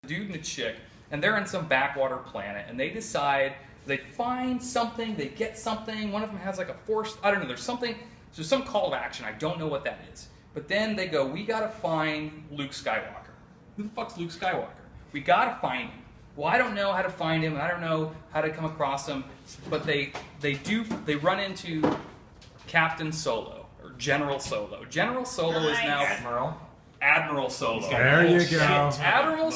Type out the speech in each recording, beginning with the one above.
dude and a chick, and they're on some backwater planet, and they decide, they find something, they get something, one of them has like a force, I don't know, there's some call to action, I don't know what that is. But then they go, we gotta find Luke Skywalker. Who the fuck's Luke Skywalker? We gotta find him. Well, I don't know how to find him, and I don't know how to come across him, but they run into Captain Solo, or General Solo. General Solo is now... Admiral Solo. There you go. Admiral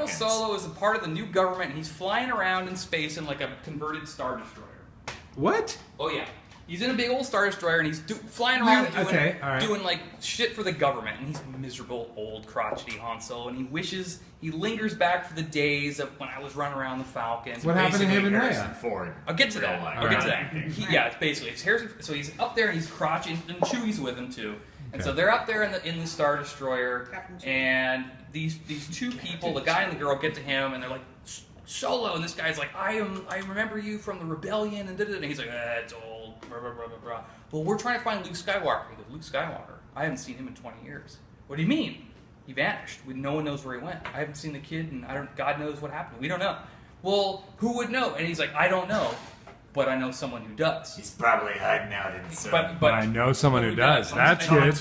Solo is a part of the new government, and he's flying around in space in like a converted Star Destroyer. What? Oh yeah. He's in a big old Star Destroyer, and he's flying around doing like shit for the government, and he's miserable, old, crotchety Han Solo, and he lingers back for the days of when I was running around the Falcon. What happened to him and Harrison Leia? Ford. I'll get to that. It's basically, it's Harrison, so he's up there, and he's crotchety, and Chewie's with him too. And so they're up there in the Star Destroyer, and these two people, the guy and the girl, get to him, and they're like, Solo, and this guy's like, I remember you from the rebellion, and he's like, it's old, blah, blah, blah, blah, blah. Well, we're trying to find Luke Skywalker. He goes, Luke Skywalker? I haven't seen him in 20 years. What do you mean? He vanished. No one knows where he went. I haven't seen the kid, and God knows what happened. We don't know. Well, who would know? And he's like, I don't know. But I know someone who does. He's probably hiding out in some... But I know someone who does. That's good.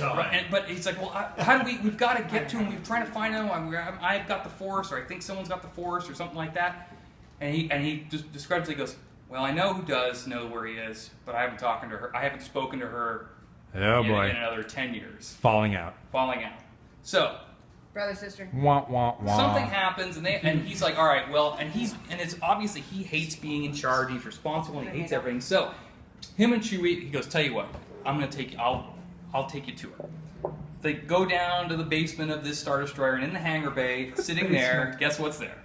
But he's like, well, how do we've got to get to him. We're trying to find him. I've got the Force, or I think someone's got the Force, or something like that. And he just describes it. He goes, well, I know who does know where he is, but I haven't spoken to her in another 10 years. Falling out. So... Brother, sister. Wah, wah, wah. Something happens, and he's like, all right, well, and it's obviously he hates being in charge. He's responsible, and he hates everything. So, him and Chewie, he goes, tell you what, I'm gonna take you. I'll take you to her. They go down to the basement of this Star Destroyer, and in the hangar bay, sitting there, guess what's there?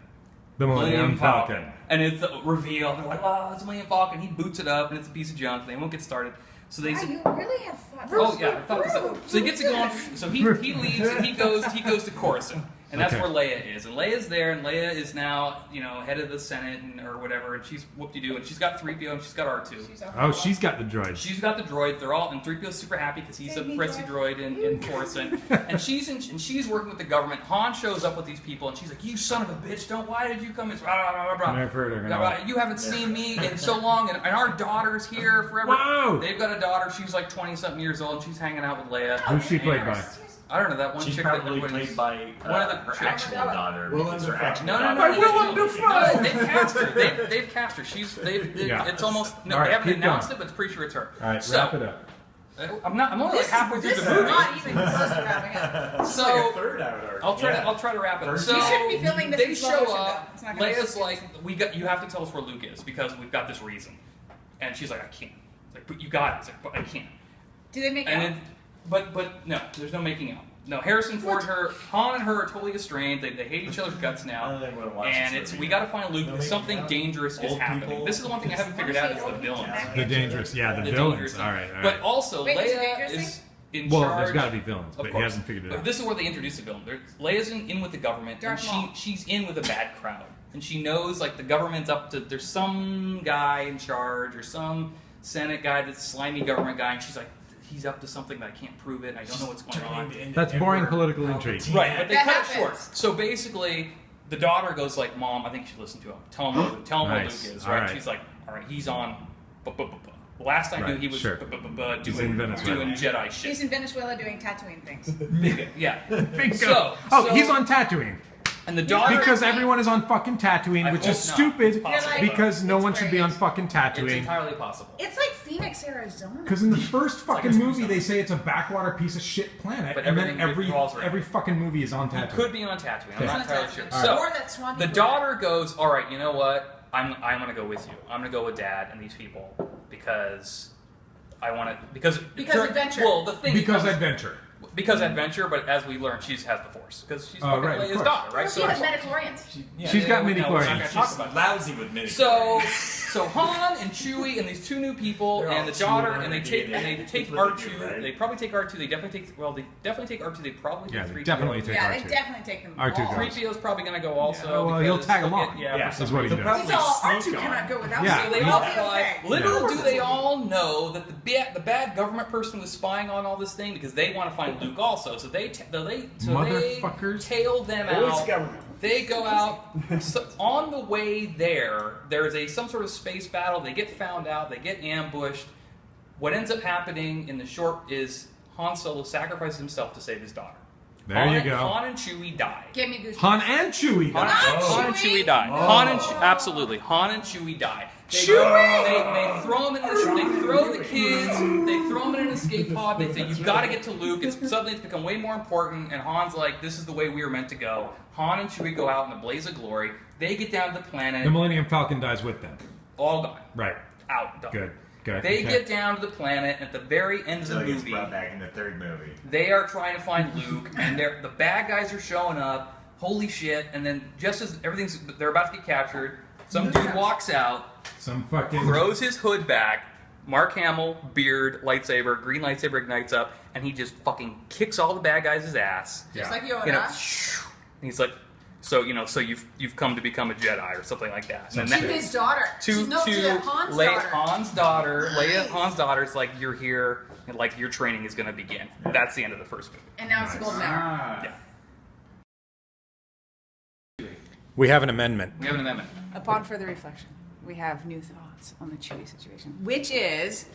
The Millennium Falcon. And it's a reveal. They're like, oh, it's a Millennium Falcon. He boots it up, and it's a piece of junk. They won't get started. So they you really have fun. Oh yeah, I thought so. So he gets it going. So he leaves and he goes to Coruscant, and that's where Leia is. And Leia's there, and Leia is now head of the Senate or whatever. And she's whoop-de-doo, and she's got 3PO and she's got R2. She's got the droid. She's got the droid. They're all, and 3PO's super happy because he's a prissy droid in Coruscant. And she's working with the government. Han shows up with these people, and she's like, "You son of a bitch! Why did you come?" It's you haven't seen me in so long, and our daughter's here forever. Whoa! They've got a daughter. She's like 20-something years old, and she's hanging out with Leia. Who's she played by? I don't know, that one She's chick probably that played by her actual daughter. No. They've cast her. It's almost they haven't announced it, but it's pretty sure it's her. All right, wrap it up. I'm only like halfway through the movie. Not even close to wrapping up. So I'll try to wrap it up. So you shouldn't be filming this. They show up. Leia's like, you have to tell us where Luke is because we've got this reason, and she's like, I can't. It's like, but you got it. It's like, but I can't. Do they make out? But no, there's no making out. No, Harrison Ford, Han and her are totally estranged. They hate each other's guts now. And we got to find Luke. Something dangerous is happening. This is the one thing I haven't figured out is the villains. The dangerous, the villains. All right. But also, Leia is in charge. Well, there's got to be villains, but he hasn't figured it out. This is where they introduce the villain. Leia's in with the government, and she's in with a bad crowd. And she knows, like, the government's up to... There's some guy in charge, or some Senate guy that's a slimy government guy, and she's like, he's up to something, but I can't prove it, and I don't know what's going on. That's boring political intrigue. Right, but they cut it short. So basically, the daughter goes like, Mom, I think you should listen to him. Tell him where Luke is, right? She's like, all right, he's on... Last I knew he was doing Jedi shit. He's in Venezuela doing Tatooine things. Bingo. Yeah. Bingo. He's on Tatooine. And the daughter... Because everyone is on fucking Tatooine, which is stupid, because no one should be on fucking Tatooine. It's entirely possible. It's like Phoenix, Arizona. Because in the first fucking movie, they say it's a backwater piece of shit planet, but and then every fucking movie is on Tatooine. It could be on Tatooine. I'm not entirely sure. Right. So, the daughter goes, all right, you know what? I'm going to go with you. I'm going to go with Dad and these people, because I want to... Because adventure. Well, the thing adventure. Because adventure, but as we learn, she has the Force. Because she's fucking Leia's daughter, right? She has midichlorians. She's got midichlorians. She's lousy with midichlorians. So Han and Chewie and these two new people and the daughter, and they take R2. Right? They probably take R2. They definitely take R2. They probably take 3PO. They definitely take R2. Yeah, they definitely take them. R2 goes. 3PO's probably going to go also. Well, he'll tag along. That's what he does. R2 cannot go without. So they all fly. Little do they all know that the bad government person was spying on all this thing because they want to find Luke also. So they tail them out. They go out. So on the way there's some sort of space battle. They get found out. They get ambushed. What ends up happening in the short is Han Solo sacrifices himself to save his daughter. There you go. Han and Chewie die. Give me goosebumps. Han and Chewie die. Han and Chewie die. Oh. Absolutely. Han and Chewie die. They throw him in they throw the kids. They throw him in an escape pod. They say, "You've got to get to Luke." Suddenly it's become way more important. And Han's like, "This is the way we were meant to go." Han and Chewie go out in a blaze of glory. They get down to the planet. The Millennium Falcon dies with them. All gone. Right. Out. Done. Good. They get down to the planet at the very end of the movie. Gets brought back in the third movie. They are trying to find Luke, and the bad guys are showing up. Holy shit! And then just as they're about to get captured, some dude walks out, throws his hood back. Mark Hamill, beard, lightsaber, green lightsaber ignites up, and he just fucking kicks all the bad guys' ass. Just like Yoda. And he's like, so you've come to become a Jedi or something like that. And to his daughter. Han's daughter. Leia, Han's daughter is like, you're here, and like your training is going to begin. That's the end of the first movie. And now it's the golden hour. Yeah. We have an amendment. Upon further reflection, we have new thoughts on the Chewie situation, which is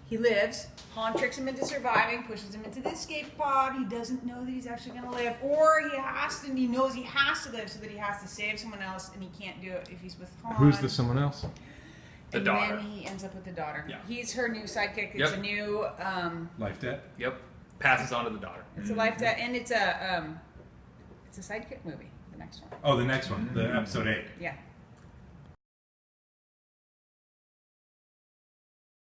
he lives. Han tricks him into surviving, pushes him into the escape pod. He doesn't know that he's actually going to live, or he knows he has to live, so that he has to save someone else, and he can't do it if he's with Han. Who's the someone else? The daughter. And then he ends up with the daughter. Yeah. He's her new sidekick. It's a new life debt. Yep. Passes on to the daughter. It's a life debt, and it's a sidekick movie. The next one. Oh, the next one, the episode 8. Yeah.